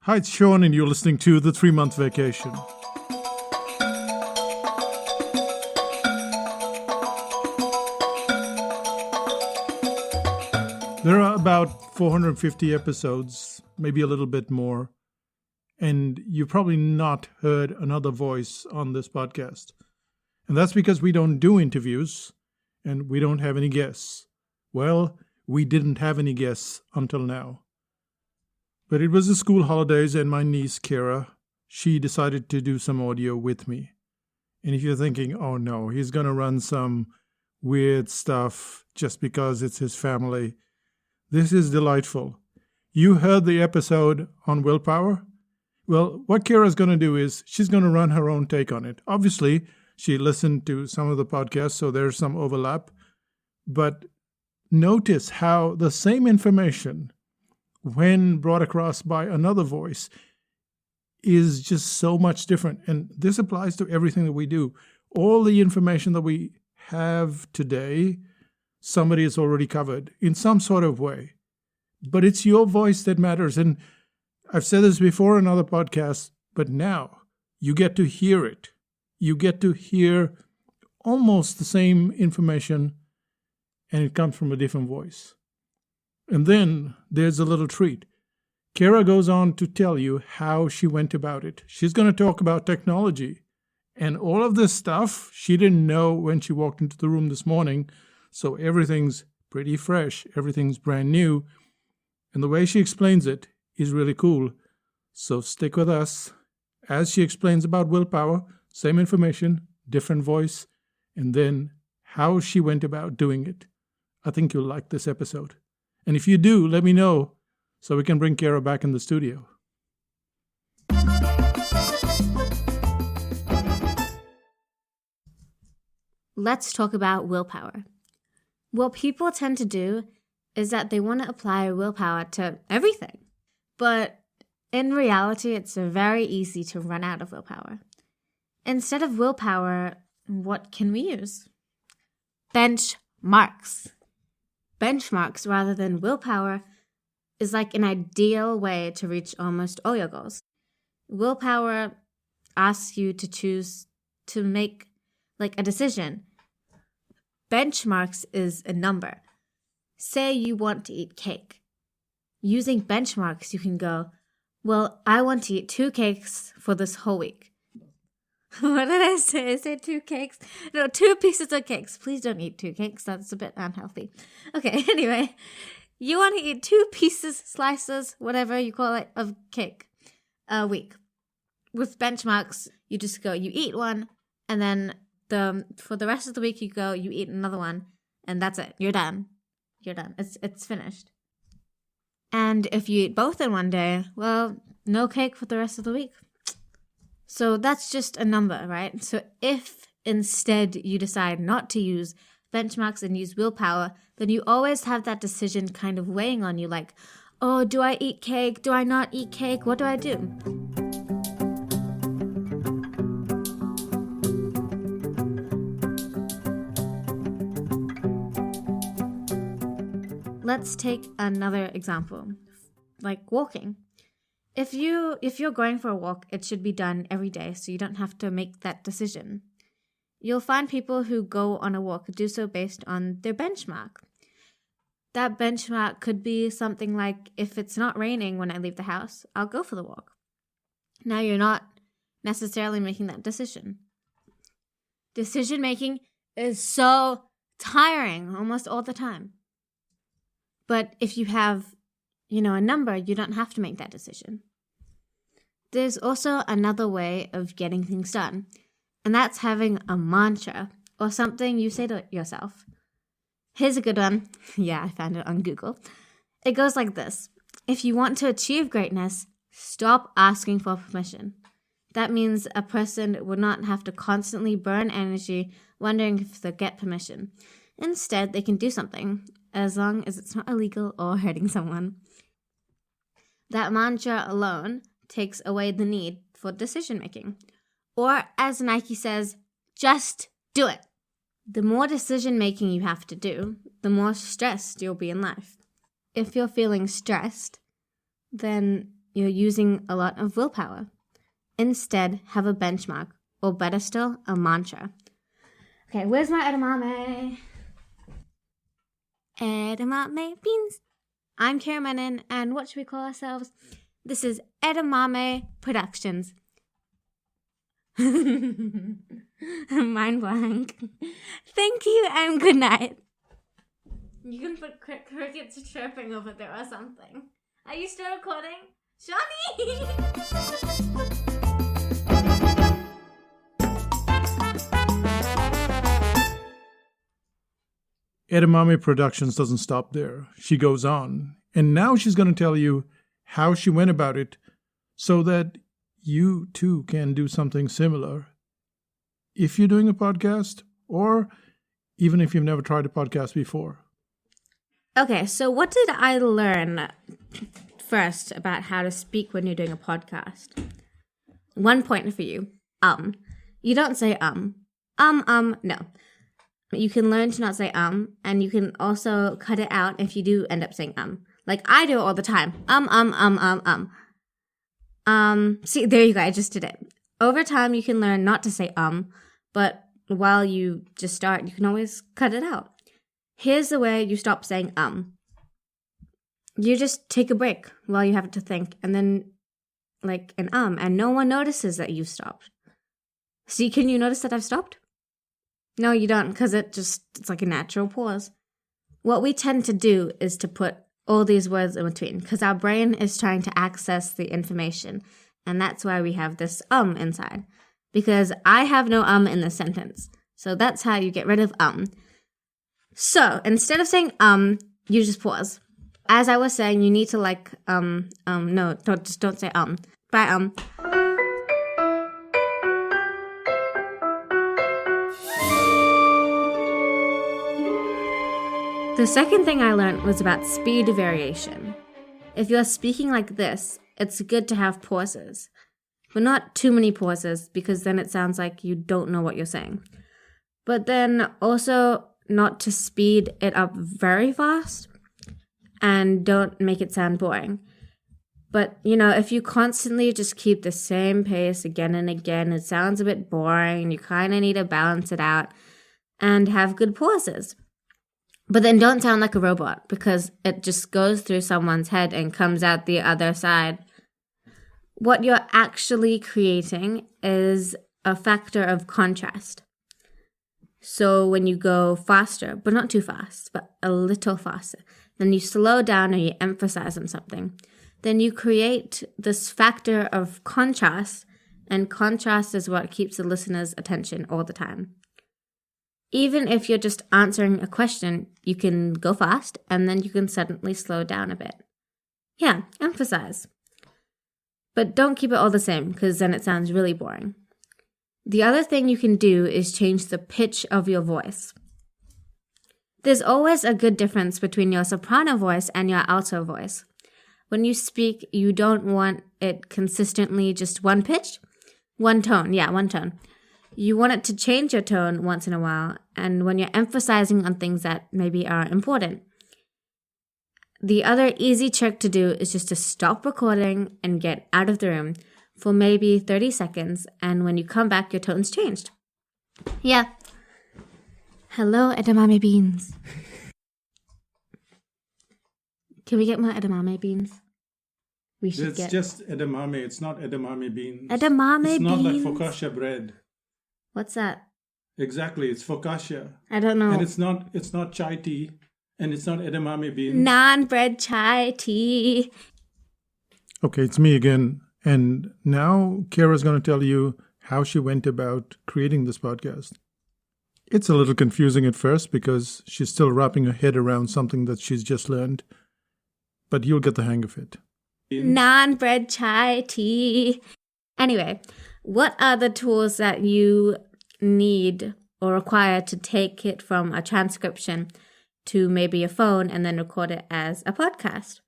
Hi, it's Sean, and you're listening to The 3-Month Vacation. There are about 450 episodes, maybe a little bit more, and you've probably not heard another voice on this podcast. And that's because we don't do interviews, and we don't have any guests. Well, we didn't have any guests until now. But it was the school holidays, and my niece, Keira, she decided to do some audio with me. And if you're thinking, oh no, he's going to run some weird stuff just because it's his family, this is delightful. You heard the episode on willpower? Well, what Keira's going to do is she's going to run her own take on it. Obviously, she listened to some of the podcasts, so there's some overlap. But notice how the same information, when brought across by another voice, is just so much different. And this applies to everything that we do. All the information that we have today, somebody has already covered in some sort of way. But it's your voice that matters. And I've said this before in other podcasts, but now you get to hear it. You get to hear almost the same information, and it comes from a different voice. And then there's a little treat. Keira goes on to tell you how she went about it. She's going to talk about technology. And all of this stuff she didn't know when she walked into the room this morning. So everything's pretty fresh. Everything's brand new. And the way she explains it is really cool. So stick with us as she explains about willpower, same information, different voice, and then how she went about doing it. I think you'll like this episode. And if you do, let me know so we can bring Keira back in the studio. Let's talk about willpower. What people tend to do is that they want to apply willpower to everything. But in reality, it's very easy to run out of willpower. Instead of willpower, what can we use? Benchmarks. Benchmarks rather than willpower is like an ideal way to reach almost all your goals. Willpower asks you to choose to make like a decision. Benchmarks is a number. Say you want to eat cake. Using benchmarks, you can go, well, I want to eat 2 cakes for this whole week. What did I say? I said 2 cakes? No, 2 pieces of cakes. Please don't eat 2 cakes. That's a bit unhealthy. Okay, anyway. You want to eat 2 pieces, slices, whatever you call it, of cake a week. With benchmarks, you just go, you eat one, and then for the rest of the week, you go, you eat another one, and that's it. You're done. You're done. It's finished. And if you eat both in one day, well, no cake for the rest of the week. So that's just a number, right? So if instead you decide not to use benchmarks and use willpower, then you always have that decision kind of weighing on you like, oh, do I eat cake? Do I not eat cake? What do I do? Let's take another example, like walking. If you're going for a walk, it should be done every day, so you don't have to make that decision. You'll find people who go on a walk do so based on their benchmark. That benchmark could be something like, if it's not raining when I leave the house, I'll go for the walk. Now you're not necessarily making that decision. Decision making is so tiring almost all the time. But if you have, a number, you don't have to make that decision. There's also another way of getting things done, and that's having a mantra or something you say to yourself. Here's a good one. Yeah, I found it on Google. It goes like this. If you want to achieve greatness, stop asking for permission. That means a person would not have to constantly burn energy wondering if they'll get permission. Instead, they can do something, as long as it's not illegal or hurting someone. That mantra alone takes away the need for decision-making. Or, as Nike says, just do it. The more decision-making you have to do, the more stressed you'll be in life. If you're feeling stressed, then you're using a lot of willpower. Instead, have a benchmark, or better still, a mantra. Okay, where's my edamame? Edamame beans. I'm Keira Menon, and what should we call ourselves? This is Edamame Productions. Mind blank. Thank you and good night. You can put crickets chirping over there or something. Are you still recording? Shawnee! Edamame Productions doesn't stop there. She goes on. And now she's going to tell you how she went about it so that you too can do something similar. If you're doing a podcast, or even if you've never tried a podcast before. Okay, so what did I learn first about how to speak when you're doing a podcast? 1 point for you. You don't say no. You can learn to not say and you can also cut it out if you do end up saying Like I do it all the time. See, there you go, I just did it. Over time, you can learn not to say but while you just start, you can always cut it out. Here's the way you stop saying You just take a break while you have to think, and then like an and no one notices that you've stopped. See, can you notice that I've stopped? No, you don't, because it's like a natural pause. What we tend to do is to put all these words in between, because our brain is trying to access the information, and that's why we have this inside. Because I have no in the sentence, so that's how you get rid of So, instead of saying you just pause. As I was saying, you need to don't say Bye The second thing I learned was about speed variation. If you're speaking like this, it's good to have pauses. But not too many pauses, because then it sounds like you don't know what you're saying. But then also not to speed it up very fast, and don't make it sound boring. But, if you constantly just keep the same pace again and again, it sounds a bit boring. You kind of need to balance it out and have good pauses. But then don't sound like a robot, because it just goes through someone's head and comes out the other side. What you're actually creating is a factor of contrast. So when you go faster, but not too fast, but a little faster, then you slow down or you emphasize on something, then you create this factor of contrast, and contrast is what keeps the listener's attention all the time. Even if you're just answering a question, you can go fast and then you can suddenly slow down a bit. Yeah, emphasize. But don't keep it all the same, because then it sounds really boring. The other thing you can do is change the pitch of your voice. There's always a good difference between your soprano voice and your alto voice. When you speak, you don't want it consistently just one pitch, one tone. Yeah, one tone. You want it to change your tone once in a while, and when you're emphasizing on things that maybe are important. The other easy trick to do is just to stop recording and get out of the room for maybe 30 seconds, and when you come back, your tone's changed. Yeah. Hello, edamame beans. Can we get more edamame beans? It's just edamame. It's not edamame beans. Edamame beans? It's not like focaccia bread. What's that? Exactly, it's focaccia. I don't know. And it's not chai tea, and it's not edamame beans. Non-bread chai tea. Okay, it's me again. And now Keira's going to tell you how she went about creating this podcast. It's a little confusing at first because she's still wrapping her head around something that she's just learned. But you'll get the hang of it. Non-bread chai tea. Anyway, what are the tools that you need or require to take it from a transcription to maybe a phone and then record it as a podcast?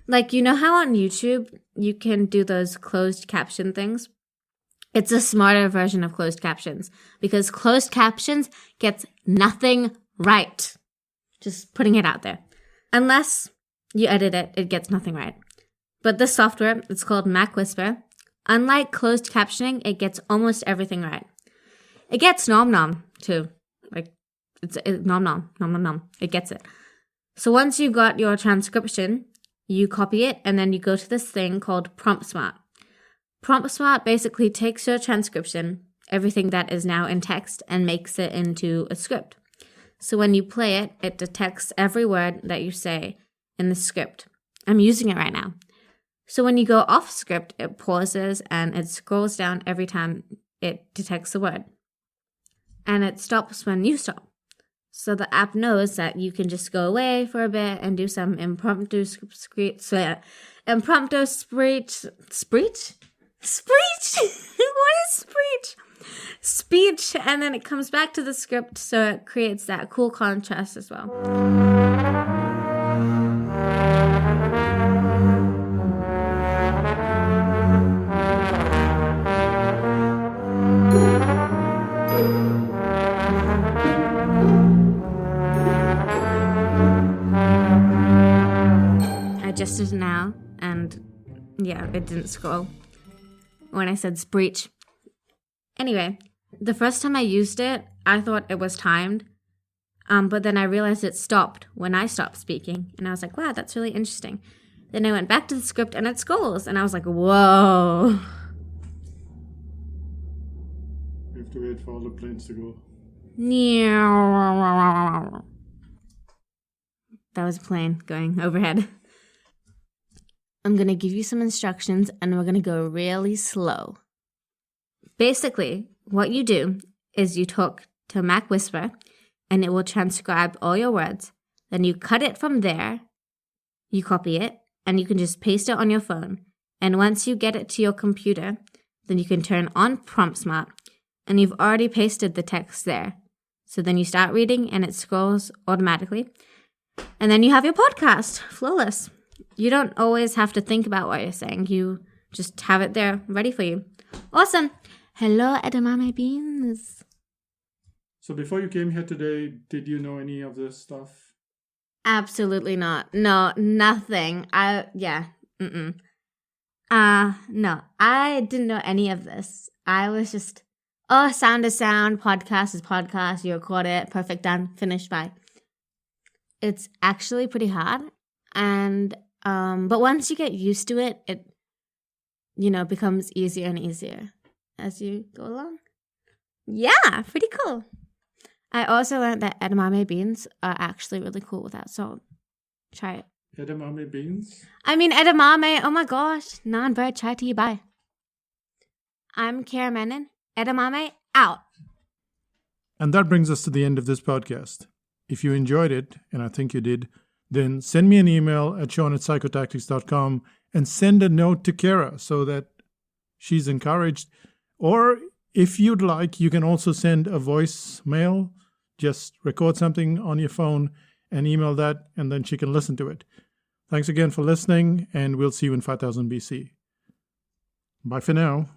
Like, how on YouTube you can do those closed caption things? It's a smarter version of closed captions, because closed captions gets nothing right. Just putting it out there. Unless you edit it, it gets nothing right. But this software, it's called Mac Whisper. Unlike closed captioning, it gets almost everything right. It gets nom nom too. Like it's nom nom nom nom nom. It gets it. So once you got your transcription, you copy it and then you go to this thing called Prompt Smart. Prompt Smart basically takes your transcription, everything that is now in text, and makes it into a script. So when you play it, it detects every word that you say in the script. I'm using it right now. So when you go off script, it pauses and it scrolls down every time it detects the word. And it stops when you stop. So the app knows that you can just go away for a bit and do some impromptu speech. What is speech? Speech, and then it comes back to the script, so it creates that cool contrast as well. I just did it now, and yeah, it didn't scroll when I said speech. Anyway, the first time I used it, I thought it was timed, but then I realized it stopped when I stopped speaking, and I was like, wow, that's really interesting. Then I went back to the script, and it scrolls, and I was like, whoa. We have to wait for all the planes to go. That was a plane going overhead. I'm going to give you some instructions, and we're going to go really slow. Basically, what you do is you talk to Mac Whisper, and it will transcribe all your words. Then you cut it from there, you copy it, and you can just paste it on your phone. And once you get it to your computer, then you can turn on Prompt Smart, and you've already pasted the text there. So then you start reading, and it scrolls automatically. And then you have your podcast, flawless. You don't always have to think about what you're saying. You just have it there ready for you. Awesome. Hello, edamame beans. So before you came here today, did you know any of this stuff? Absolutely not. No, nothing. No, I didn't know any of this. I was just, sound is sound, podcast is podcast, you record it, perfect, done, finished, bye. It's actually pretty hard. And, but once you get used to it, it, becomes easier and easier as you go along. Yeah, pretty cool. I also learned that edamame beans are actually really cool without salt. Try it. Edamame beans? I mean, edamame, oh my gosh. Non-bird chai tea, bye. I'm Keira Menon. Edamame, out. And that brings us to the end of this podcast. If you enjoyed it, and I think you did, then send me an email at sean@psychotactics.com and send a note to Keira so that she's encouraged. Or if you'd like, you can also send a voicemail. Just record something on your phone and email that, and then she can listen to it. Thanks again for listening, and we'll see you in 5000 BC. Bye for now.